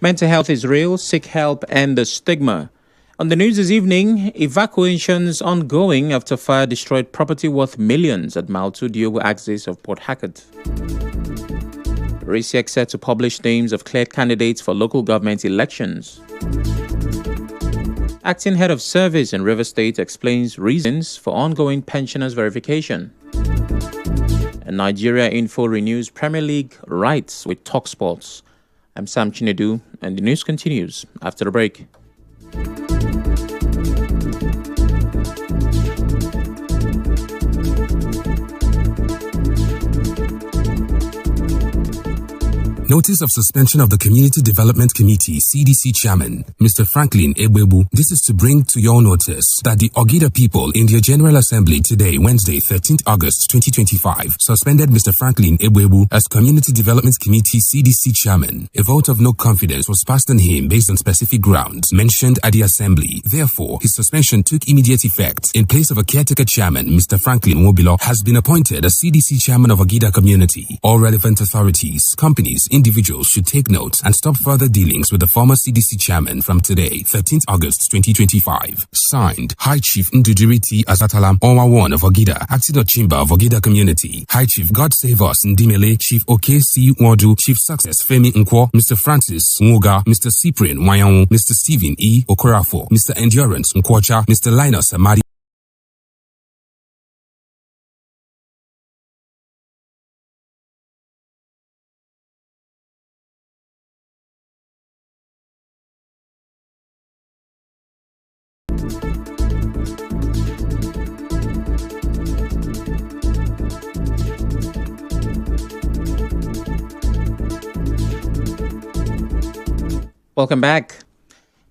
Mental health is real, seek help, and the stigma. On the news this evening, evacuations ongoing after fire destroyed property worth millions at Mile 2 Diobu axis of Port Harcourt. RISEC set to publish names of cleared candidates for local government elections. Acting head of service in River State explains reasons for ongoing pensioners verification. And Nigeria Info renews Premier League rights with TalkSports. I'm Sam Chinedu, and the news continues after the break. Notice of suspension of the Community Development Committee CDC Chairman, Mr. Franklin Egbebu. This is to bring to your notice that the Ogida people in their General Assembly today, Wednesday, 13th August 2025, suspended Mr. Franklin Egbebu as Community Development Committee CDC Chairman. A vote of no confidence was passed on him based on specific grounds mentioned at the Assembly. Therefore, his suspension took immediate effect. In place of a caretaker chairman, Mr. Franklin Mobilo has been appointed as CDC Chairman of Ogida Community. All relevant authorities, companies, individuals should take note and stop further dealings with the former CDC chairman from today, 13th August 2025. Signed, High Chief Ndujiriti Azatalam Onwa1 of Ogida, Acting Ochimba of Ogida Community, High Chief God Save Us Ndimele, Chief OKC Wadu, Chief Success Femi Nkwo, Mr. Francis Nwuga, Mr. Cyprian Wayanwu, Mr. Stephen E. Okorafo, Mr. Endurance Nkwocha, Mr. Linus Amadi. Welcome back.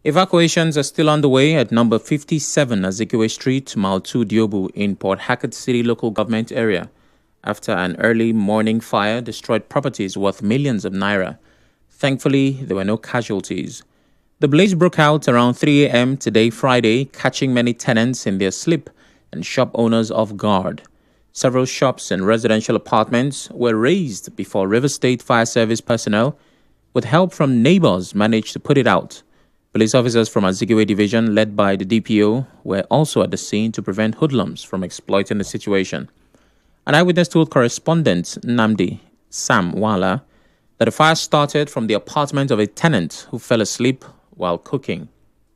Evacuations are still underway at number 57 Azikiwe Street, Mile 2 Diobu in Port Harcourt City local government area after an early morning fire destroyed properties worth millions of naira. Thankfully, there were no casualties. The blaze broke out around 3 a.m. today, Friday, catching many tenants in their sleep and shop owners off guard. Several shops and residential apartments were razed before River State Fire Service personnel, with help from neighbors, managed to put it out. Police officers from Azikiwe Division, led by the DPO, were also at the scene to prevent hoodlums from exploiting the situation. An eyewitness told correspondent Nnamdi Sam Wala that the fire started from the apartment of a tenant who fell asleep while cooking.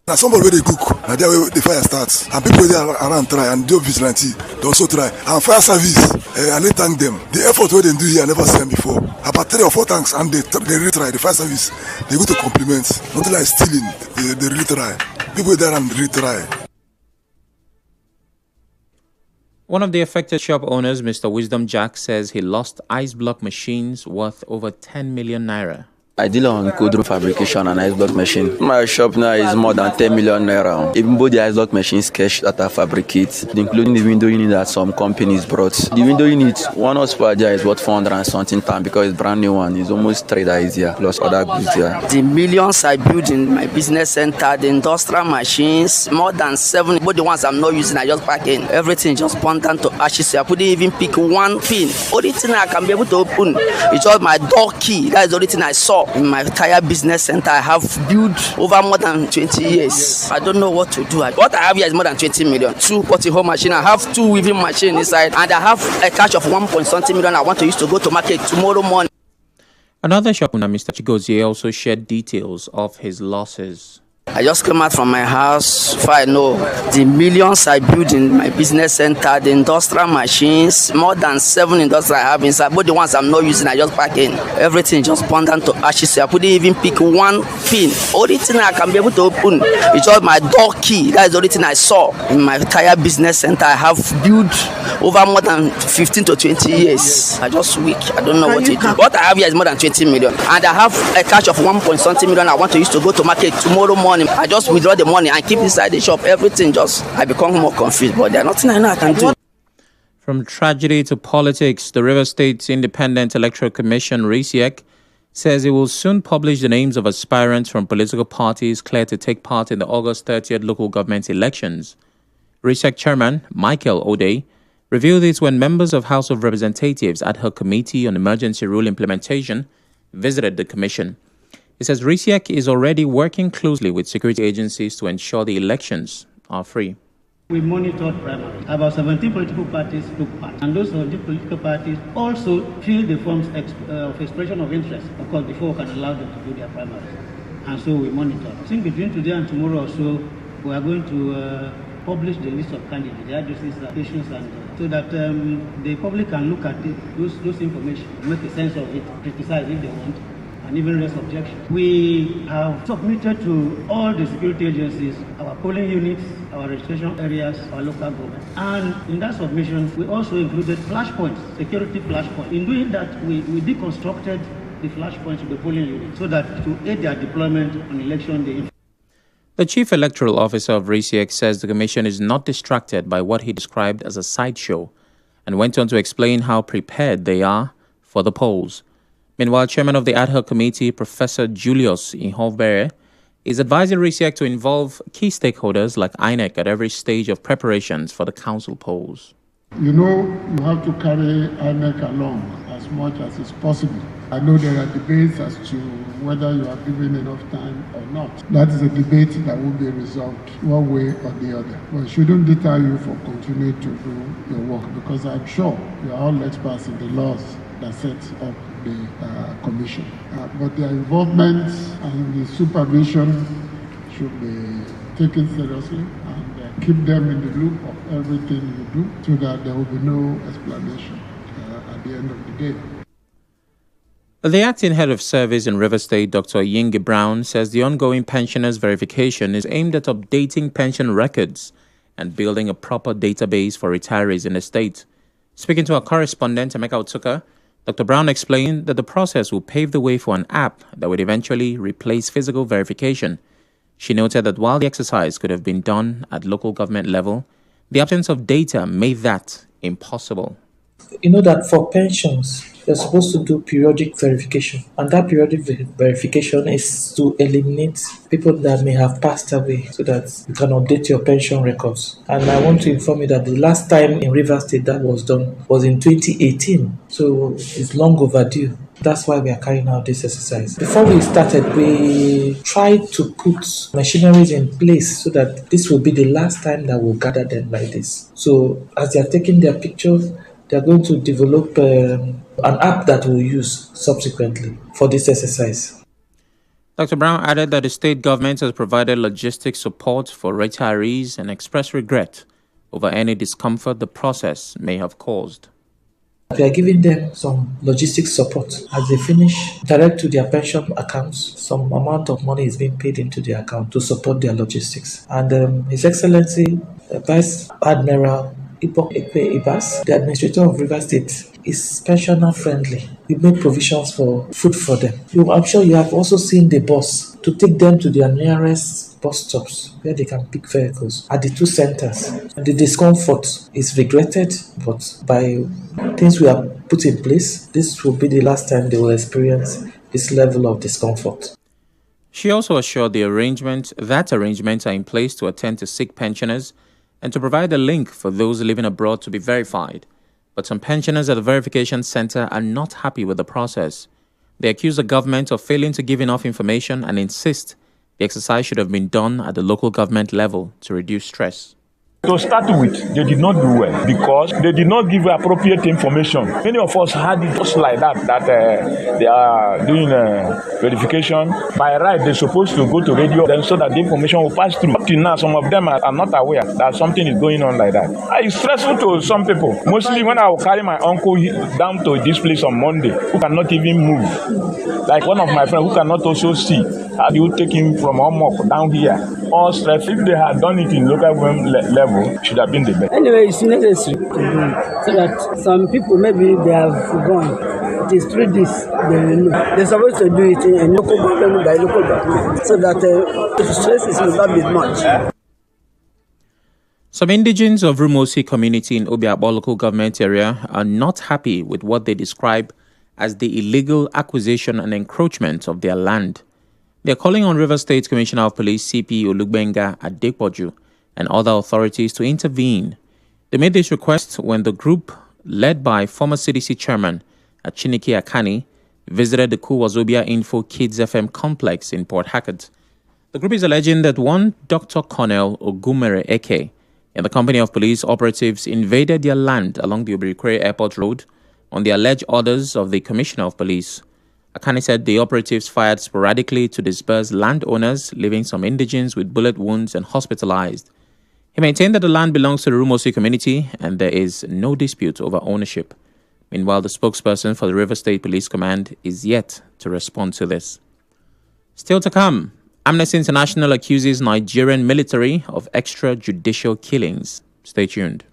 Now somebody where they cook, and there the fire starts, and people there around try, and do vigilante, they also try, and fire service, and they thank them. The effort what they do here, I never seen before. About 3 or 4 tanks, and they really try. The fire service, they go to compliment, not like stealing, they really try. People there and really try. One of the affected shop owners, Mr. Wisdom Jack, says he lost ice block machines worth over 10 million naira. I deal on cold fabrication and ice block machine. My shop now is more than 10 million naira. Even both the ice block machines cash that I fabricate, including the window unit that some companies brought. The window unit, one horsepower there is worth 400 and something time because it's brand new one. It's almost 3 days here, plus other goods here. The millions I build in my business center, the industrial machines, more than 7. But the ones I'm not using, I just pack in. Everything just burned down to ashes. I couldn't even pick one pin. Only thing I can be able to open is just my door key. That is the only thing I saw. In my entire business center, I have built over more than 20 years. I don't know what to do. What I have here is more than 20 million. 2 potting hole machine. I have 2 weaving machine inside, and I have a cash of 1.something million. I want to use to go to market tomorrow morning. Another shop owner, Mr. Chigozie, also shared details of his losses. I just came out from my house. If I know the millions I built in my business center, the industrial machines, more than 7 industrial I have inside. But the ones I'm not using, I just pack in. Everything just burned down to ashes. I couldn't even pick one pin. Only thing I can be able to open is just my door key. That is the only thing I saw. In my entire business center, I have built over more than 15 to 20 years. I just weak. I don't know what to do. What I have here is more than 20 million. And I have a cash of 1.something million. I want to use to go to market tomorrow morning. I just withdraw the money and keep inside the shop. Everything just, I become more confused. But there's nothing I know I can do. From tragedy to politics, the River State Independent Electoral Commission, RISEC, says it will soon publish the names of aspirants from political parties cleared to take part in the August 30th local government elections. RISEC Chairman Michael O'Day revealed this when members of House of Representatives Ad Hoc Committee on Emergency Rule Implementation visited the commission. He says RISIEC is already working closely with security agencies to ensure the elections are free. We monitored primaries. About 17 political parties took part. And those 17 political parties also filled the forms of expression of interest, of course, before we can allow them to do their primaries. And so we monitor. I think between today and tomorrow or so, we are going to publish the list of candidates, the addresses, applications, and so that the public can look at those information, make a sense of it, criticize if they want, and even raise objections. We have submitted to all the security agencies our polling units, our registration areas, our local government. And in that submission, we also included flashpoints, security flashpoints. In doing that, we deconstructed the flashpoints of the polling units so that to aid their deployment on election day. The Chief Electoral Officer of RISIEC says the Commission is not distracted by what he described as a sideshow and went on to explain how prepared they are for the polls. Meanwhile, Chairman of the Ad Hoc Committee, Professor Julius Ihovbere, is advising RISIEC to involve key stakeholders like INEC at every stage of preparations for the council polls. You know, you have to carry INEC along as much as is possible. I know there are debates as to whether you are given enough time or not. That is a debate that will be resolved one way or the other. But it shouldn't deter you from continuing to do your work, because I'm sure you are all experts in the laws that set up the commission. But their involvement and the supervision should be taken seriously, and keep them in the loop of everything you do so that there will be no explanation at the end of the day. The acting head of service in Rivers State, Dr. Yingi Brown, says the ongoing pensioners verification is aimed at updating pension records and building a proper database for retirees in the state. Speaking to our correspondent, Emeka Otuka, Dr. Brown explained that the process will pave the way for an app that would eventually replace physical verification. She noted that while the exercise could have been done at local government level, the absence of data made that impossible. You know that for pensions, you're supposed to do periodic verification. And that periodic verification is to eliminate people that may have passed away so that you can update your pension records. And I want to inform you that the last time in Rivers State that was done was in 2018. So it's long overdue. That's why we are carrying out this exercise. Before we started, we tried to put machineries in place so that this will be the last time that we'll gather them like this. So as they are taking their pictures, they are going to develop an app that we'll use subsequently for this exercise. Dr. Brown added that the state government has provided logistic support for retirees and expressed regret over any discomfort the process may have caused. We are giving them some logistic support. As they finish, direct to their pension accounts, some amount of money is being paid into their account to support their logistics. And His Excellency, Vice Admiral Ibas, the administrator of Rivers State, is pensioner friendly. We made provisions for food for them. I'm sure you have also seen the bus to take them to their nearest bus stops where they can pick vehicles at the two centers. And the discomfort is regretted, but by things we have put in place, this will be the last time they will experience this level of discomfort. She also assured that arrangements are in place to attend to sick pensioners and to provide a link for those living abroad to be verified. But some pensioners at the verification center are not happy with the process. They accuse the government of failing to give enough information and insist the exercise should have been done at the local government level to reduce stress. To start with, they did not do well because they did not give appropriate information. Many of us had it just like that they are doing verification. By right, they're supposed to go to radio then so that the information will pass through. Up till now, some of them are not aware that something is going on like that. It's stressful to some people. Mostly when I will carry my uncle down to this place on Monday, who cannot even move. Like one of my friends who cannot also see. How do you take him from Omok down here? All stress. If they had done it in local government level, should have been the best. Anyway, it's necessary to do it so that some people maybe they have gone. It is through this they will know. They're supposed to do it in local government by local government so that the stress is not that much. Some indigents of Rumosi community in Obiakpo local government area are not happy with what they describe as the illegal acquisition and encroachment of their land. They are calling on Rivers State Commissioner of Police CP Olugbenga Adepoju and other authorities to intervene. They made this request when the group, led by former CDC chairman Chineke Akani, visited the Kuwazobia Info Kids FM complex in Port Harcourt. The group is alleging that one Dr. Cornel Ogumere Eke and the company of police operatives invaded their land along the Obirikwe Airport Road on the alleged orders of the Commissioner of Police. Akani said the operatives fired sporadically to disperse landowners, leaving some indigents with bullet wounds and hospitalized. He maintained that the land belongs to the Rumosi community and there is no dispute over ownership. Meanwhile, the spokesperson for the River State Police Command is yet to respond to this. Still to come, Amnesty International accuses Nigerian military of extrajudicial killings. Stay tuned.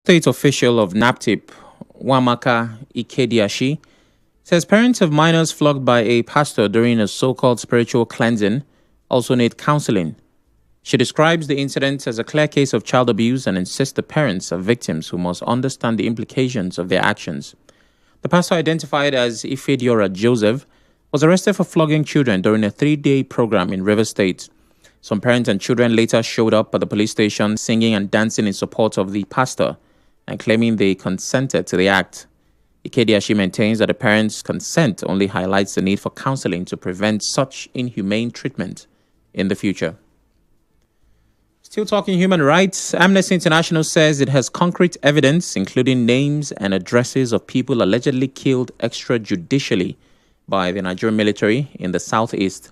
State official of NAPTIP, Wamaka Ikediashi, says parents of minors flogged by a pastor during a so-called spiritual cleansing also need counseling. She describes the incident as a clear case of child abuse and insists the parents are victims who must understand the implications of their actions. The pastor, identified as Ifediora Joseph, was arrested for flogging children during a 3-day program in River State. Some parents and children later showed up at the police station singing and dancing in support of the pastor and claiming they consented to the act. Ikediashi maintains that the parents' consent only highlights the need for counseling to prevent such inhumane treatment in the future. Still talking human rights, Amnesty International says it has concrete evidence, including names and addresses of people allegedly killed extrajudicially by the Nigerian military in the southeast.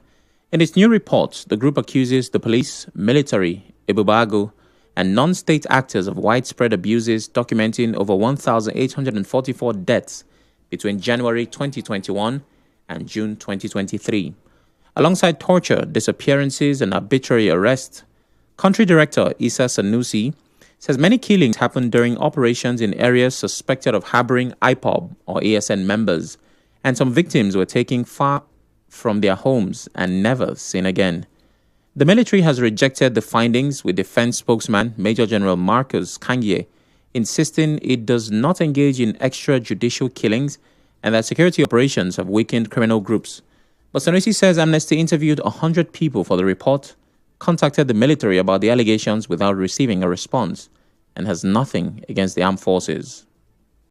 In its new report, the group accuses the police, military, Ebubago, and non-state actors of widespread abuses, documenting over 1,844 deaths between January 2021 and June 2023. Alongside torture, disappearances, and arbitrary arrest, Country Director Issa Sanusi says many killings happened during operations in areas suspected of harboring IPOB or ASN members, and some victims were taken far from their homes and never seen again. The military has rejected the findings, with defense spokesman Major General Marcus Kanye insisting it does not engage in extrajudicial killings and that security operations have weakened criminal groups. But Sanusi says Amnesty interviewed 100 people for the report, contacted the military about the allegations without receiving a response, and has nothing against the armed forces.